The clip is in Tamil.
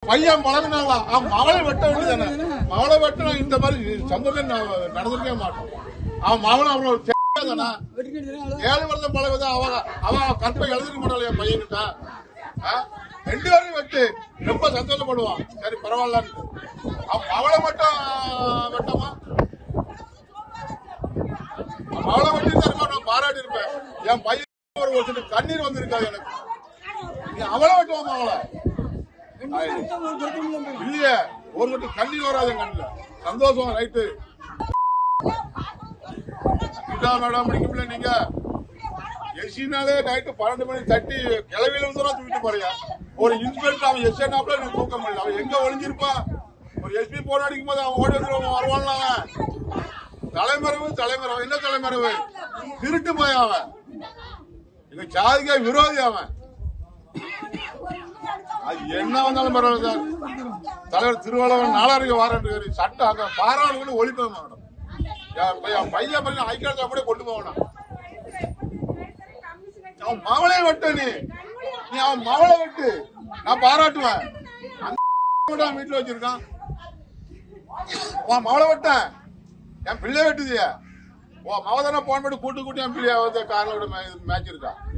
பையன் பழகினாங்களா அவன் மவளை வெட்ட வேண்டியதானே? மவளை வெட்டினா இந்த மாதிரி சம்பவம் நடந்திருக்கவே மாட்டோம். அவன் மவளை அவ்வளவு தானே 7 வருஷம் பழகுது. அவன் கற்பை எழுதிக்க மாட்டாள் என் பையன்கிட்ட. 2 பேரும் வெட்டு ரொம்ப சந்தோஷப்படுவான். சரி பரவாயில்ல. அவன் மவளை மட்டும் வெட்டமா? மவளை வெட்டி தருமா நான் பாராட்டி இருப்பேன். என் பையன் ஒரு கண்ணீர் வந்திருக்காது எனக்கு. நீ அவளை வெட்டுவாமா? அவளை இல்லையே ஒரு மட்டும் கண்ணீர் வராது கண்ணுல. சந்தோஷம் ரைட்டு. மேடம் படிக்கல நீங்க எஸ்சினாலே நைட்டு 12 மணி தட்டி கிளவியில இருந்து தூக்கிட்டு போறியா? ஒரு இன்ஸ்பெக்டர் அவன் எஸ்ஐனாப்ல எனக்கு தூக்க முடியல. அவன் எங்க ஒளிஞ்சிருப்பான்? ஒரு எஸ்பி போன் அடிக்கும் போது அவன் ஓடி வந்து வருவான். தலைமறைவு என்ன தலைமறைவு? திருட்டு போய் அவன் எங்க ஜாதிக்கா விரோதி. அவன் அது என்ன வந்தாலும் பரவாயில்ல சார். தலைவர் திருவள்ளுவர் நாலாருக்கு வாரண்டு சட்டம் அங்க பாராளுக்கு ஒளிப்பேன் மேடம். பையன் பையன் ஐக்கிய அப்படியே கொண்டு போகணும். அவன் மவளை வெட்டு. நீ அவன் மவளை வெட்டு நான் பாராட்டுவேன். வீட்டுல வச்சிருக்கான் மவளை வெட்டேன். என் பிள்ளை வெட்டுதியா? மவதான போன் பண்ணி கூட்டு என் பிள்ளைய காரோட மேட்ச் இருக்கா?